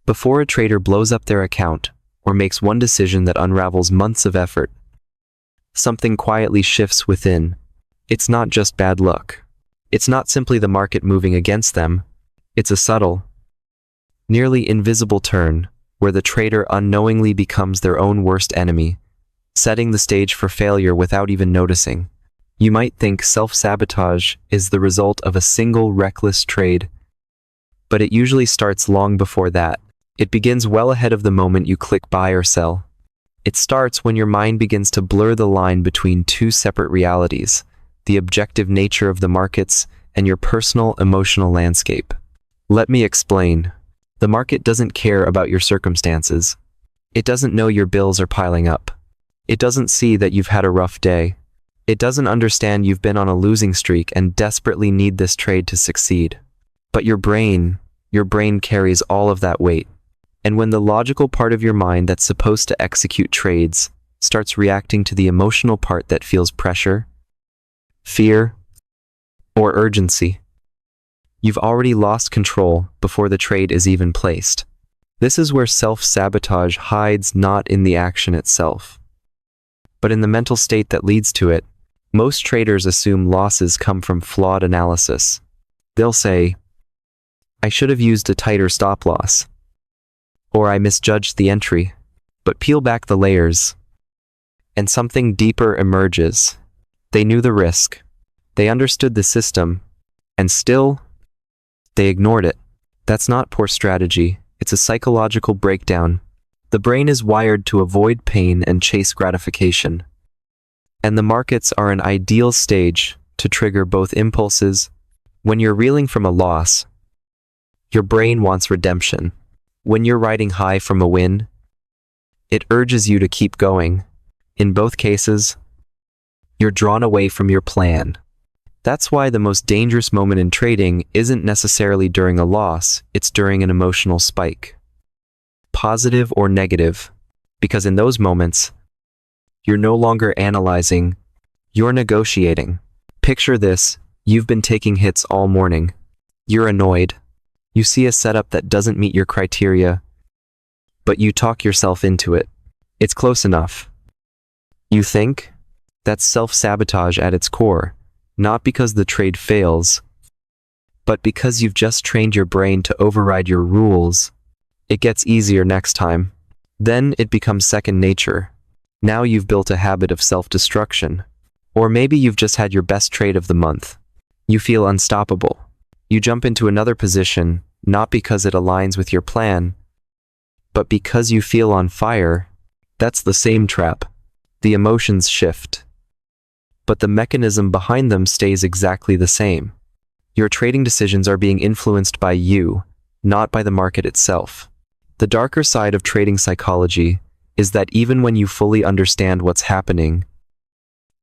Before a trader blows up their account or makes one decision that unravels months of effort, something quietly shifts within. It's not just bad luck. It's not simply the market moving against them. It's a subtle, nearly invisible turn where the trader unknowingly becomes their own worst enemy, setting the stage for failure without even noticing. You might think self-sabotage is the result of a single reckless trade, but it usually starts long before that. It begins well ahead of the moment you click buy or sell. It starts when your mind begins to blur the line between two separate realities, the objective nature of the markets and your personal emotional landscape. Let me explain. The market doesn't care about your circumstances. It doesn't know your bills are piling up. It doesn't see that you've had a rough day. It doesn't understand you've been on a losing streak and desperately need this trade to succeed. But your brain carries all of that weight. And when the logical part of your mind that's supposed to execute trades starts reacting to the emotional part that feels pressure, fear, or urgency, you've already lost control before the trade is even placed. This is where self-sabotage hides, not in the action itself, but in the mental state that leads to it. Most traders assume losses come from flawed analysis. They'll say, "I should have used a tighter stop loss," or "I misjudged the entry." But peel back the layers, and something deeper emerges. They knew the risk, they understood the system, and still, they ignored it. That's not poor strategy, it's a psychological breakdown. The brain is wired to avoid pain and chase gratification. And the markets are an ideal stage to trigger both impulses. When you're reeling from a loss, your brain wants redemption. When you're riding high from a win, it urges you to keep going. In both cases, you're drawn away from your plan. That's why the most dangerous moment in trading isn't necessarily during a loss, it's during an emotional spike. Positive or negative, because in those moments, you're no longer analyzing, you're negotiating. Picture this, you've been taking hits all morning. You're annoyed. You see a setup that doesn't meet your criteria, but you talk yourself into it. It's close enough. You think? That's self-sabotage at its core, not because the trade fails, but because you've just trained your brain to override your rules. It gets easier next time. Then it becomes second nature. Now you've built a habit of self-destruction. Or maybe you've just had your best trade of the month. You feel unstoppable. You jump into another position, not because it aligns with your plan, but because you feel on fire. That's the same trap. The emotions shift, but the mechanism behind them stays exactly the same. Your trading decisions are being influenced by you, not by the market itself. The darker side of trading psychology is that even when you fully understand what's happening,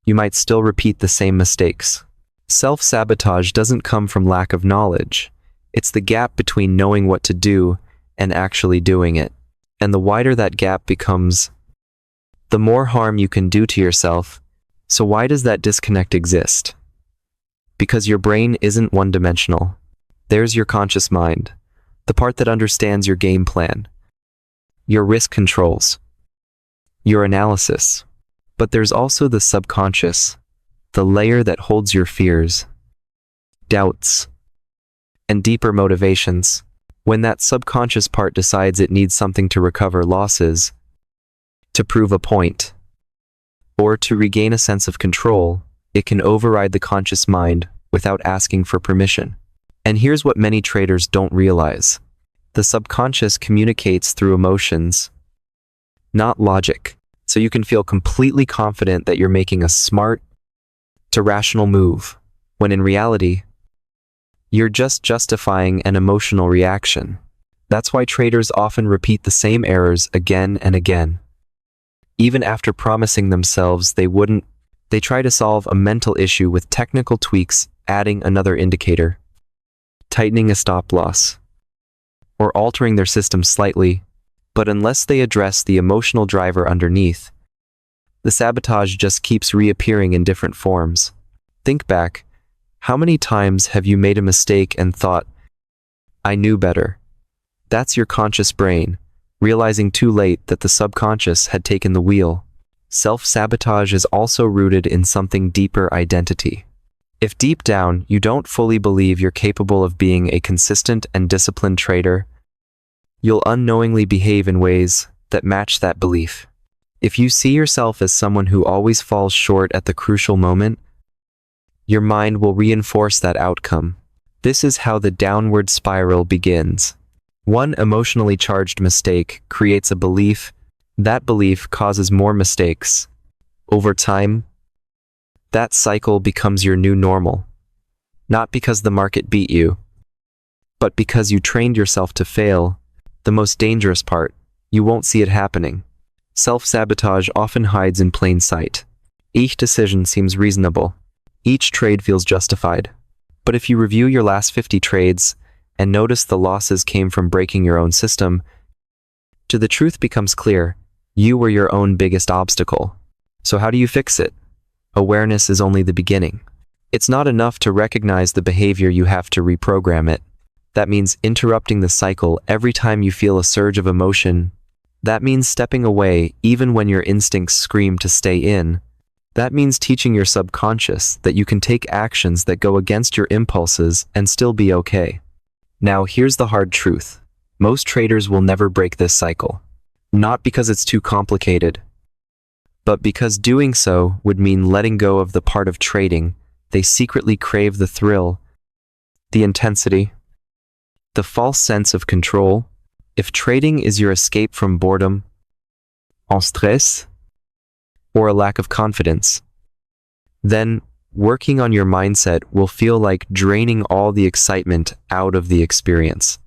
you might still repeat the same mistakes. Self-sabotage doesn't come from lack of knowledge. It's the gap between knowing what to do and actually doing it. And the wider that gap becomes, the more harm you can do to yourself. So why does that disconnect exist? Because your brain isn't one-dimensional. There's your conscious mind, the part that understands your game plan, your risk controls, your analysis. But there's also the subconscious, the layer that holds your fears, doubts, and deeper motivations. When that subconscious part decides it needs something to recover losses, to prove a point, or to regain a sense of control, it can override the conscious mind without asking for permission. And here's what many traders don't realize. The subconscious communicates through emotions, not logic. So you can feel completely confident that you're making a smart to rational move, when in reality, you're just justifying an emotional reaction. That's why traders often repeat the same errors again and again. Even after promising themselves they wouldn't, they try to solve a mental issue with technical tweaks, adding another indicator, tightening a stop loss, or altering their system slightly. But unless they address the emotional driver underneath, the sabotage just keeps reappearing in different forms. Think back. How many times have you made a mistake and thought, "I knew better"? That's your conscious brain, realizing too late that the subconscious had taken the wheel. Self-sabotage is also rooted in something deeper: identity. If deep down you don't fully believe you're capable of being a consistent and disciplined trader, you'll unknowingly behave in ways that match that belief. If you see yourself as someone who always falls short at the crucial moment, your mind will reinforce that outcome. This is how the downward spiral begins. One emotionally charged mistake creates a belief. That belief causes more mistakes. Over time, that cycle becomes your new normal. Not because the market beat you, but because you trained yourself to fail. The most dangerous part: you won't see it happening. Self-sabotage often hides in plain sight. Each decision seems reasonable. Each trade feels justified. But if you review your last 50 trades and notice the losses came from breaking your own system, the truth becomes clear: you were your own biggest obstacle. So how do you fix it? Awareness is only the beginning. It's not enough to recognize the behavior, you have to reprogram it. That means interrupting the cycle every time you feel a surge of emotion. That means stepping away even when your instincts scream to stay in. That means teaching your subconscious that you can take actions that go against your impulses and still be okay. Now, here's the hard truth. Most traders will never break this cycle. Not because it's too complicated, but because doing so would mean letting go of the part of trading they secretly crave: the thrill, the intensity, the false sense of control. If trading is your escape from boredom, en stress, or a lack of confidence, then working on your mindset will feel like draining all the excitement out of the experience.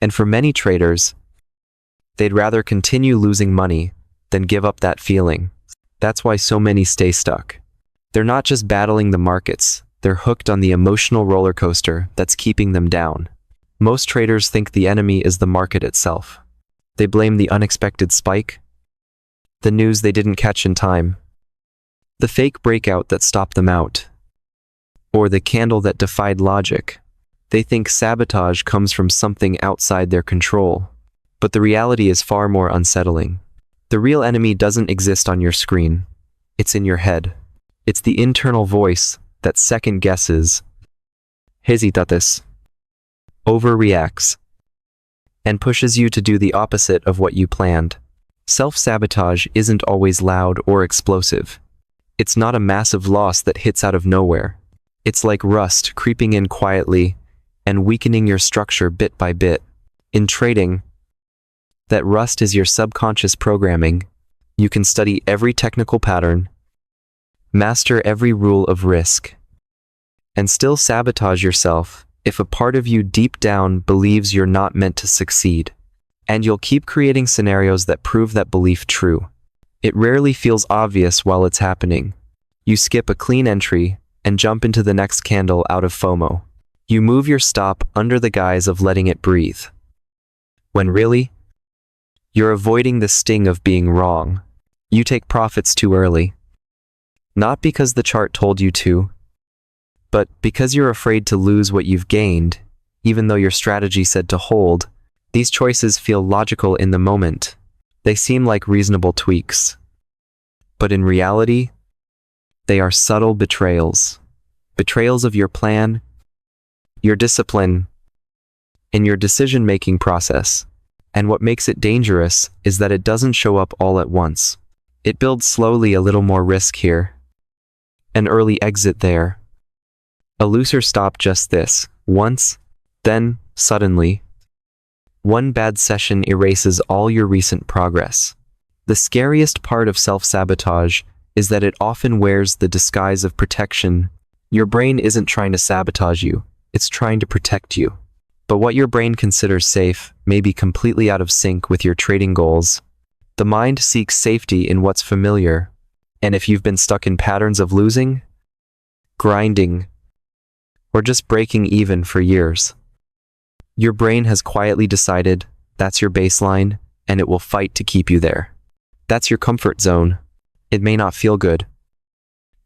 And for many traders, they'd rather continue losing money than give up that feeling. That's why so many stay stuck. They're not just battling the markets, they're hooked on the emotional roller coaster that's keeping them down. Most traders think the enemy is the market itself. They blame the unexpected spike, the news they didn't catch in time, the fake breakout that stopped them out, or the candle that defied logic. They think sabotage comes from something outside their control. But the reality is far more unsettling. The real enemy doesn't exist on your screen. It's in your head. It's the internal voice that second guesses, hesitates, overreacts, and pushes you to do the opposite of what you planned. Self-sabotage isn't always loud or explosive. It's not a massive loss that hits out of nowhere. It's like rust creeping in quietly and weakening your structure bit by bit. In trading, that rust is your subconscious programming. You can study every technical pattern, master every rule of risk, and still sabotage yourself if a part of you deep down believes you're not meant to succeed. And you'll keep creating scenarios that prove that belief true. It rarely feels obvious while it's happening. You skip a clean entry and jump into the next candle out of FOMO. You move your stop under the guise of letting it breathe, when really, you're avoiding the sting of being wrong. You take profits too early. Not because the chart told you to, but because you're afraid to lose what you've gained, even though your strategy said to hold. These choices feel logical in the moment. They seem like reasonable tweaks. But in reality, they are subtle betrayals. Betrayals of your plan, your discipline, and your decision-making process. And what makes it dangerous is that it doesn't show up all at once. It builds slowly: a little more risk here, an early exit there, a looser stop just this once, then, suddenly, one bad session erases all your recent progress. The scariest part of self-sabotage is that it often wears the disguise of protection. Your brain isn't trying to sabotage you, it's trying to protect you. But what your brain considers safe may be completely out of sync with your trading goals. The mind seeks safety in what's familiar, and if you've been stuck in patterns of losing, grinding, or just breaking even for years, your brain has quietly decided that's your baseline, and it will fight to keep you there. That's your comfort zone. It may not feel good,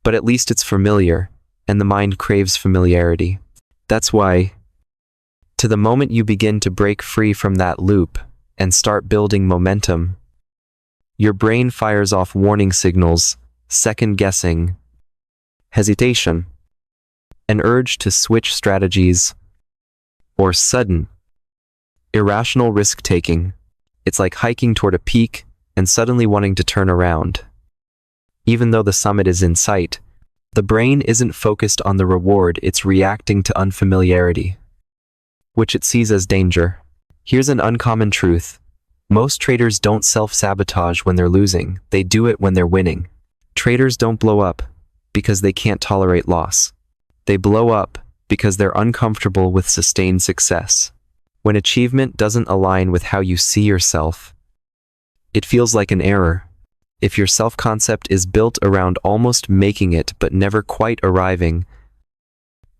but at least it's familiar, and the mind craves familiarity. That's why To the moment you begin to break free from that loop and start building momentum, your brain fires off warning signals, second-guessing, hesitation, an urge to switch strategies, or sudden, irrational risk-taking. It's like hiking toward a peak and suddenly wanting to turn around. Even though the summit is in sight, the brain isn't focused on the reward, it's reacting to unfamiliarity, which it sees as danger. Here's an uncommon truth. Most traders don't self-sabotage when they're losing, they do it when they're winning. Traders don't blow up because they can't tolerate loss. They blow up because they're uncomfortable with sustained success. When achievement doesn't align with how you see yourself, it feels like an error. If your self-concept is built around almost making it but never quite arriving,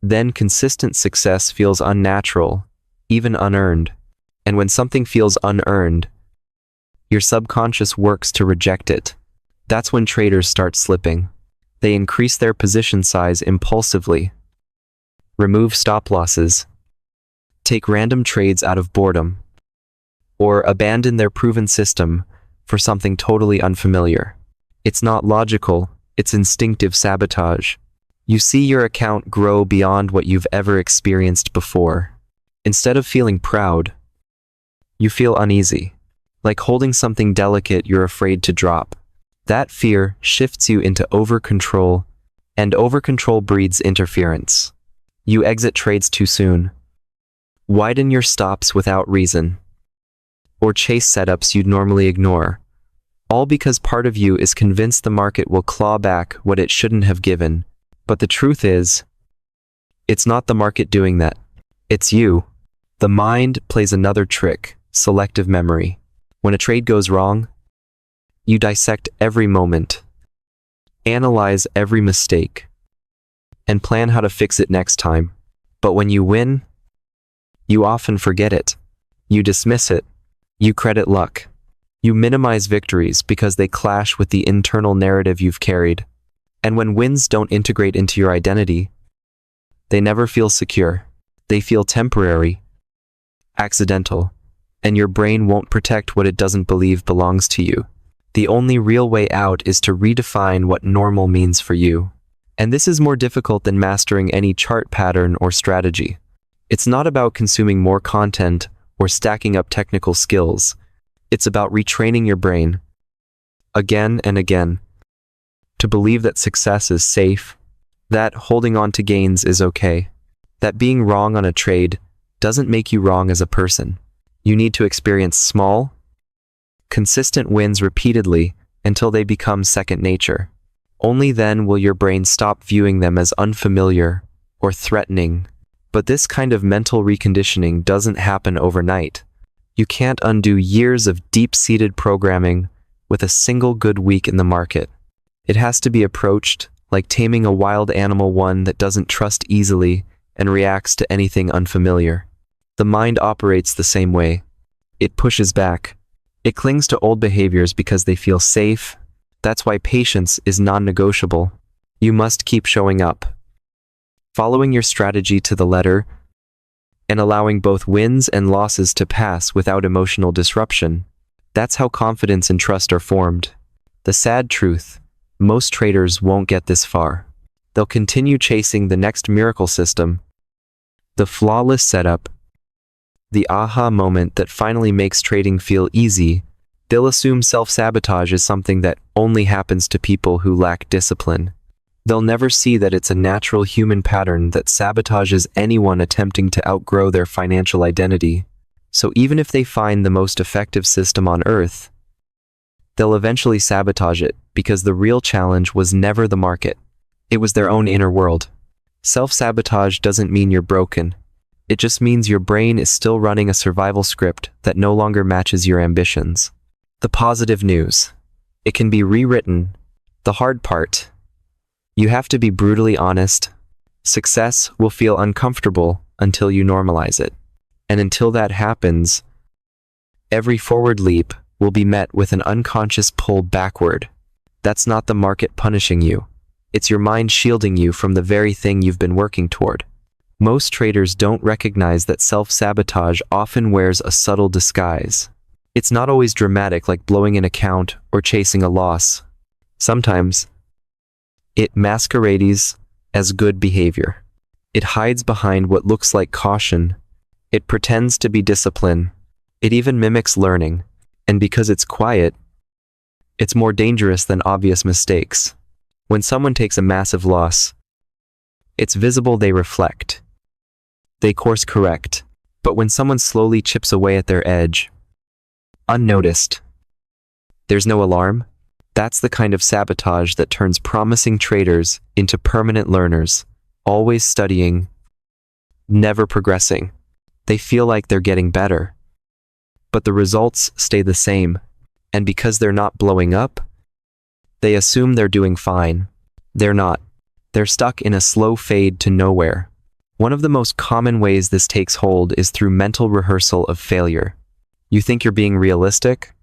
then consistent success feels unnatural, even unearned. And when something feels unearned, your subconscious works to reject it. That's when traders start slipping. They increase their position size impulsively, remove stop losses, take random trades out of boredom, or abandon their proven system for something totally unfamiliar. It's not logical, it's instinctive sabotage. You see your account grow beyond what you've ever experienced before. Instead of feeling proud, you feel uneasy, like holding something delicate you're afraid to drop. That fear shifts you into over-control, and over-control breeds interference. You exit trades too soon, widen your stops without reason, or chase setups you'd normally ignore, all because part of you is convinced the market will claw back what it shouldn't have given. But the truth is, it's not the market doing that. It's you. The mind plays another trick, selective memory. When a trade goes wrong, you dissect every moment, analyze every mistake, and plan how to fix it next time. But when you win, you often forget it. You dismiss it. You credit luck. You minimize victories because they clash with the internal narrative you've carried. And when wins don't integrate into your identity, they never feel secure. They feel temporary, accidental, and your brain won't protect what it doesn't believe belongs to you. The only real way out is to redefine what normal means for you. And this is more difficult than mastering any chart pattern or strategy. It's not about consuming more content or stacking up technical skills. It's about retraining your brain, again and again, to believe that success is safe, that holding on to gains is okay, that being wrong on a trade doesn't make you wrong as a person. You need to experience small, consistent wins repeatedly until they become second nature. Only then will your brain stop viewing them as unfamiliar or threatening. But this kind of mental reconditioning doesn't happen overnight. You can't undo years of deep-seated programming with a single good week in the market. It has to be approached like taming a wild animal, one that doesn't trust easily and reacts to anything unfamiliar. The mind operates the same way. It pushes back. It clings to old behaviors because they feel safe. That's why patience is non-negotiable. You must keep showing up, following your strategy to the letter, and allowing both wins and losses to pass without emotional disruption. That's how confidence and trust are formed. The sad truth, most traders won't get this far. They'll continue chasing the next miracle system, the flawless setup, the aha moment that finally makes trading feel easy. They'll assume self-sabotage is something that only happens to people who lack discipline. They'll never see that it's a natural human pattern that sabotages anyone attempting to outgrow their financial identity. So even if they find the most effective system on earth, they'll eventually sabotage it because the real challenge was never the market. It was their own inner world. Self-sabotage doesn't mean you're broken. It just means your brain is still running a survival script that no longer matches your ambitions. The positive news. It can be rewritten. The hard part. You have to be brutally honest. Success will feel uncomfortable until you normalize it. And until that happens, every forward leap will be met with an unconscious pull backward. That's not the market punishing you. It's your mind shielding you from the very thing you've been working toward. Most traders don't recognize that self-sabotage often wears a subtle disguise. It's not always dramatic like blowing an account or chasing a loss. Sometimes, it masquerades as good behavior. It hides behind what looks like caution. It pretends to be discipline. It even mimics learning. And because it's quiet, it's more dangerous than obvious mistakes. When someone takes a massive loss, it's visible they reflect. They course correct. But when someone slowly chips away at their edge, unnoticed, there's no alarm. That's the kind of sabotage that turns promising traders into permanent learners, always studying, never progressing. They feel like they're getting better, but the results stay the same. And because they're not blowing up, they assume they're doing fine. They're not. They're stuck in a slow fade to nowhere. One of the most common ways this takes hold is through mental rehearsal of failure. You think you're being realistic,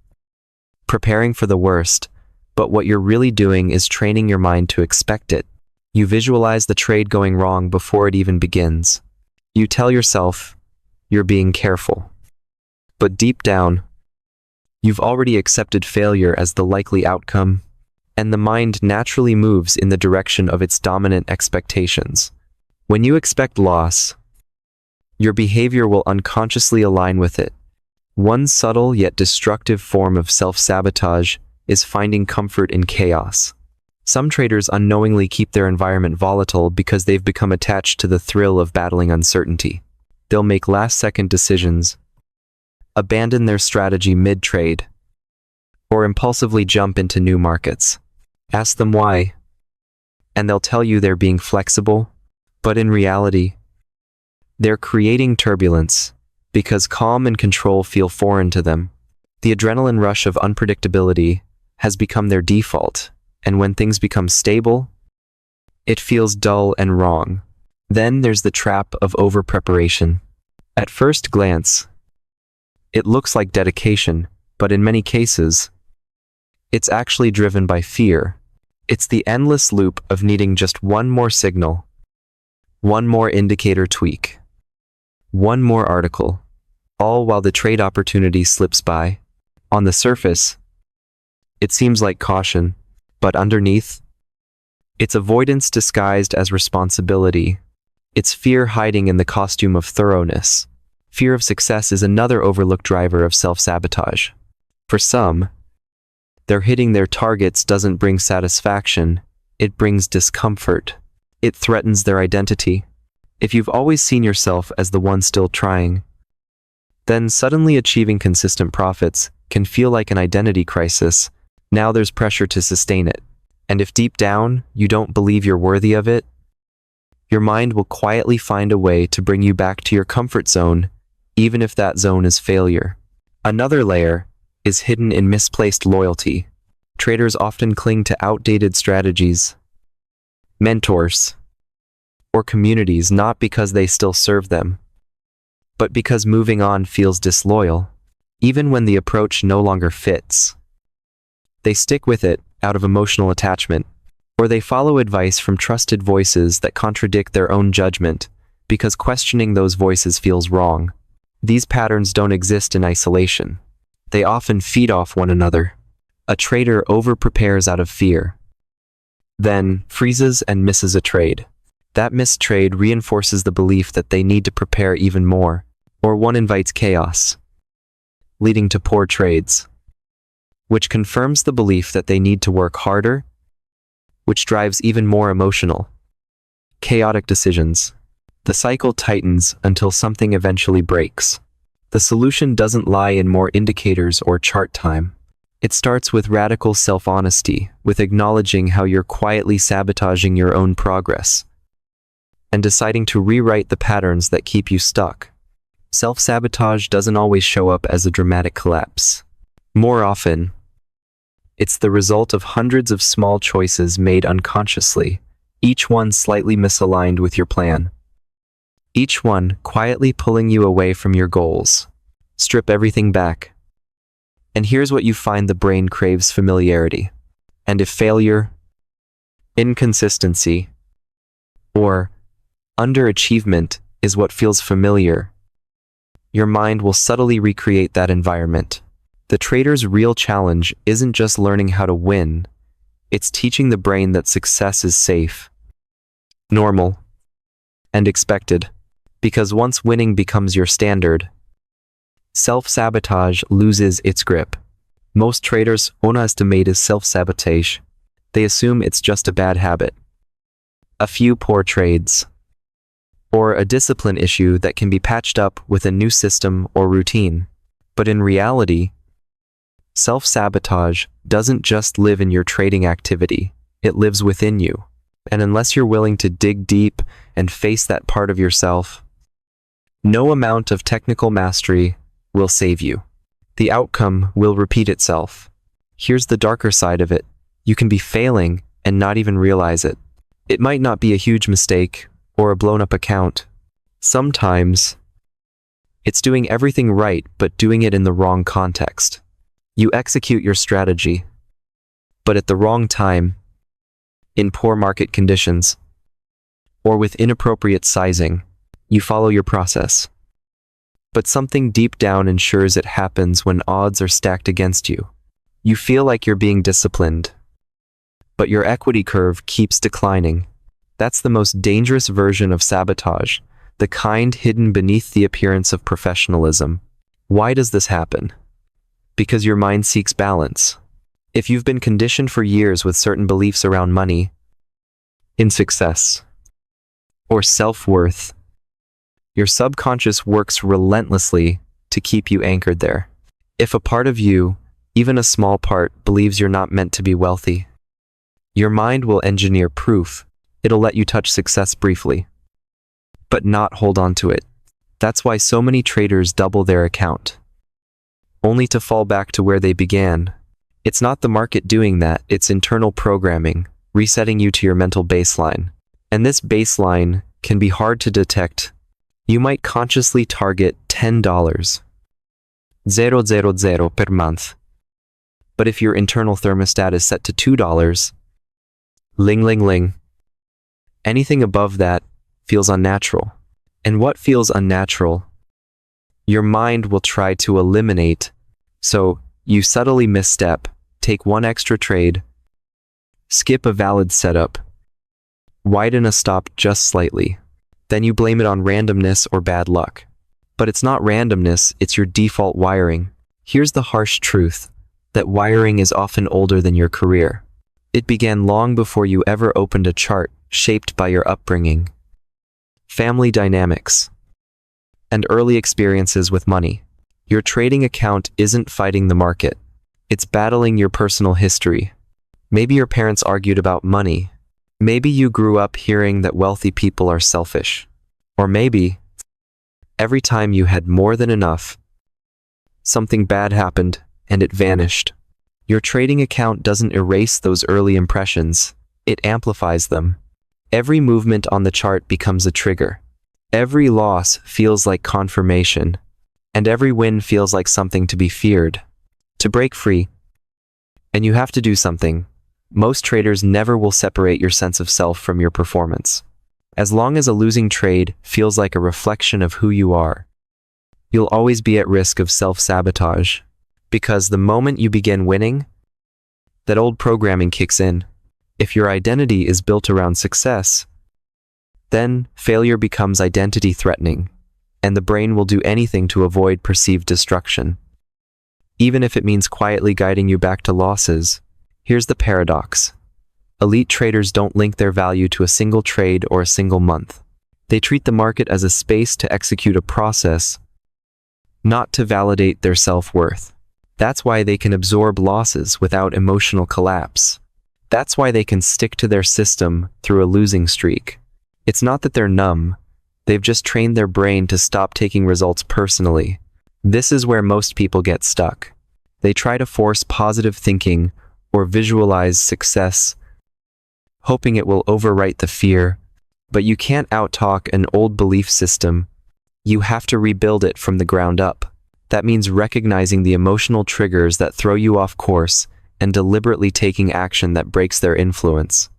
preparing for the worst, but what you're really doing is training your mind to expect it. You visualize the trade going wrong before it even begins. You tell yourself you're being careful. But deep down, you've already accepted failure as the likely outcome, and the mind naturally moves in the direction of its dominant expectations. When you expect loss, your behavior will unconsciously align with it. One subtle yet destructive form of self-sabotage is finding comfort in chaos. Some traders unknowingly keep their environment volatile because they've become attached to the thrill of battling uncertainty. They'll make last-second decisions, abandon their strategy mid-trade, or impulsively jump into new markets. Ask them why, and they'll tell you they're being flexible, but in reality, they're creating turbulence because calm and control feel foreign to them. The adrenaline rush of unpredictability has become their default, and when things become stable, it feels dull and wrong. Then there's the trap of over-preparation. At first glance, it looks like dedication, but in many cases, it's actually driven by fear. It's the endless loop of needing just one more signal, one more indicator tweak, one more article, all while the trade opportunity slips by. On the surface, it seems like caution, but underneath, it's avoidance disguised as responsibility. It's fear hiding in the costume of thoroughness. Fear of success is another overlooked driver of self-sabotage. For some, their hitting their targets doesn't bring satisfaction, it brings discomfort. It threatens their identity. If you've always seen yourself as the one still trying, then suddenly achieving consistent profits can feel like an identity crisis. Now there's pressure to sustain it. And if deep down you don't believe you're worthy of it, your mind will quietly find a way to bring you back to your comfort zone, even if that zone is failure. Another layer is hidden in misplaced loyalty. Traders often cling to outdated strategies, mentors, or communities not because they still serve them, but because moving on feels disloyal, even when the approach no longer fits. They stick with it out of emotional attachment, or they follow advice from trusted voices that contradict their own judgment, because questioning those voices feels wrong. These patterns don't exist in isolation. They often feed off one another. A trader over-prepares out of fear, then freezes and misses a trade. That missed trade reinforces the belief that they need to prepare even more, or one invites chaos, leading to poor trades, which confirms the belief that they need to work harder, which drives even more emotional, chaotic decisions. The cycle tightens until something eventually breaks. The solution doesn't lie in more indicators or chart time. It starts with radical self-honesty, with acknowledging how you're quietly sabotaging your own progress, and deciding to rewrite the patterns that keep you stuck. Self-sabotage doesn't always show up as a dramatic collapse. More often, it's the result of hundreds of small choices made unconsciously, each one slightly misaligned with your plan. Each one quietly pulling you away from your goals. Strip everything back, and here's what you find: the brain craves familiarity. And if failure, inconsistency, or underachievement is what feels familiar. Your mind will subtly recreate that environment. The trader's real challenge isn't just learning how to win, it's teaching the brain that success is safe, normal, and expected. Because once winning becomes your standard, self-sabotage loses its grip. Most traders underestimate self-sabotage. They assume it's just a bad habit, a few poor trades, or a discipline issue that can be patched up with a new system or routine. But in reality, self-sabotage doesn't just live in your trading activity, it lives within you. And unless you're willing to dig deep and face that part of yourself, no amount of technical mastery will save you. The outcome will repeat itself. Here's the darker side of it. You can be failing and not even realize it. It might not be a huge mistake or a blown-up account. Sometimes, it's doing everything right but doing it in the wrong context. You execute your strategy, but at the wrong time, in poor market conditions, or with inappropriate sizing. You follow your process, but something deep down ensures it happens when odds are stacked against you. You feel like you're being disciplined, but your equity curve keeps declining. That's the most dangerous version of sabotage, the kind hidden beneath the appearance of professionalism. Why does this happen? Because your mind seeks balance. If you've been conditioned for years with certain beliefs around money, in success, or self-worth, your subconscious works relentlessly to keep you anchored there. If a part of you, even a small part, believes you're not meant to be wealthy, your mind will engineer proof. It'll let you touch success briefly, but not hold on to it. That's why so many traders double their account, only to fall back to where they began. It's not the market doing that, it's internal programming, resetting you to your mental baseline. And this baseline can be hard to detect. You might consciously target $10, 000 per month. But if your internal thermostat is set to $2, ling ling ling, anything above that feels unnatural. And what feels unnatural, your mind will try to eliminate. So you subtly misstep, take one extra trade, skip a valid setup, widen a stop just slightly. Then you blame it on randomness or bad luck. But it's not randomness, it's your default wiring. Here's the harsh truth, that wiring is often older than your career. It began long before you ever opened a chart, shaped by your upbringing, family dynamics, and early experiences with money. Your trading account isn't fighting the market. It's battling your personal history. Maybe your parents argued about money. Maybe you grew up hearing that wealthy people are selfish. Or maybe, every time you had more than enough, something bad happened and it vanished. Your trading account doesn't erase those early impressions, it amplifies them. Every movement on the chart becomes a trigger. Every loss feels like confirmation, and every win feels like something to be feared. To break free, and you have to do something. Most traders never will separate your sense of self from your performance. As long as a losing trade feels like a reflection of who you are, you'll always be at risk of self-sabotage. Because the moment you begin winning, that old programming kicks in. If your identity is built around success, then failure becomes identity threatening, and the brain will do anything to avoid perceived destruction, even if it means quietly guiding you back to losses. Here's the paradox. Elite traders don't link their value to a single trade or a single month. They treat the market as a space to execute a process, not to validate their self-worth. That's why they can absorb losses without emotional collapse. That's why they can stick to their system through a losing streak. It's not that they're numb, they've just trained their brain to stop taking results personally. This is where most people get stuck. They try to force positive thinking or visualize success, hoping it will overwrite the fear. But you can't out-talk an old belief system. You have to rebuild it from the ground up. That means recognizing the emotional triggers that throw you off course and deliberately taking action that breaks their influence.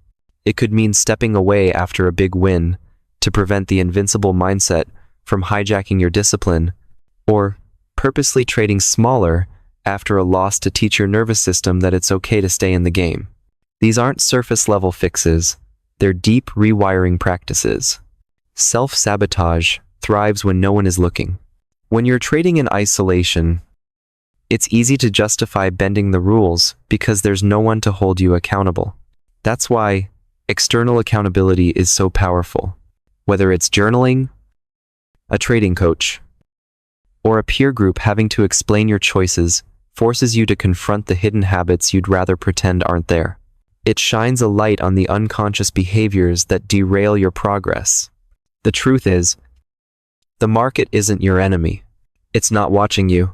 It could mean stepping away after a big win to prevent the invincible mindset from hijacking your discipline, or purposely trading smaller after a loss to teach your nervous system that it's okay to stay in the game. These aren't surface-level fixes, they're deep rewiring practices. Self-sabotage thrives when no one is looking. When you're trading in isolation, it's easy to justify bending the rules because there's no one to hold you accountable. That's why external accountability is so powerful. Whether it's journaling, a trading coach, or a peer group having to explain your choices forces you to confront the hidden habits you'd rather pretend aren't there. It shines a light on the unconscious behaviors that derail your progress. The truth is, the market isn't your enemy. It's not watching you.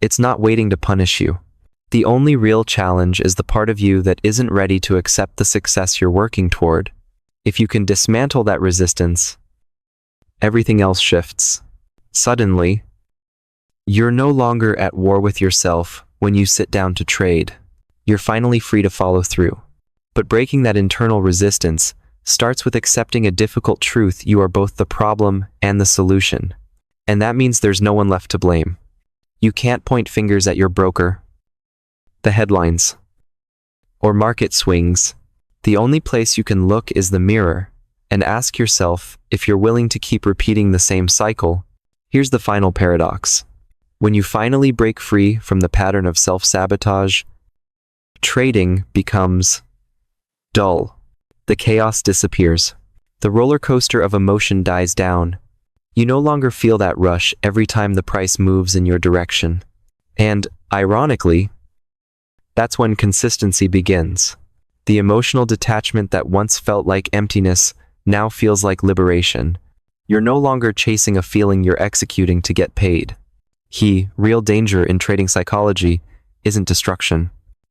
It's not waiting to punish you. The only real challenge is the part of you that isn't ready to accept the success you're working toward. If you can dismantle that resistance, everything else shifts. Suddenly, you're no longer at war with yourself when you sit down to trade. You're finally free to follow through. But breaking that internal resistance starts with accepting a difficult truth: you are both the problem and the solution. And that means there's no one left to blame. You can't point fingers at your broker, the headlines, or market swings. The only place you can look is the mirror and ask yourself if you're willing to keep repeating the same cycle. Here's the final paradox. When you finally break free from the pattern of self-sabotage, trading becomes dull. The chaos disappears. The roller coaster of emotion dies down. You no longer feel that rush every time the price moves in your direction. And, ironically, that's when consistency begins. The emotional detachment that once felt like emptiness now feels like liberation. You're no longer chasing a feeling, you're executing to get paid. Real danger in trading psychology isn't destruction.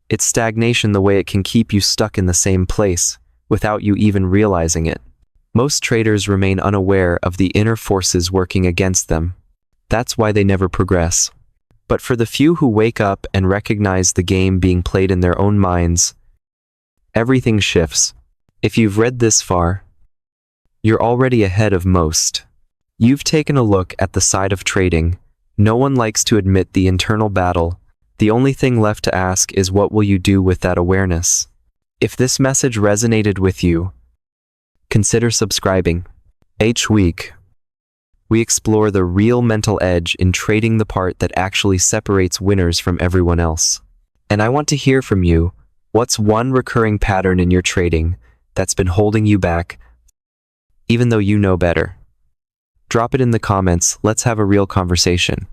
It's stagnation, the way it can keep you stuck in the same place without you even realizing it. Most traders remain unaware of the inner forces working against them. That's why they never progress. But for the few who wake up and recognize the game being played in their own minds, everything shifts. If you've read this far, you're already ahead of most. You've taken a look at the side of trading. No one likes to admit the internal battle. The only thing left to ask is, what will you do with that awareness? If this message resonated with you, consider subscribing. Each week, we explore the real mental edge in trading, the part that actually separates winners from everyone else. And I want to hear from you. What's one recurring pattern in your trading that's been holding you back, even though you know better? Drop it in the comments. Let's have a real conversation.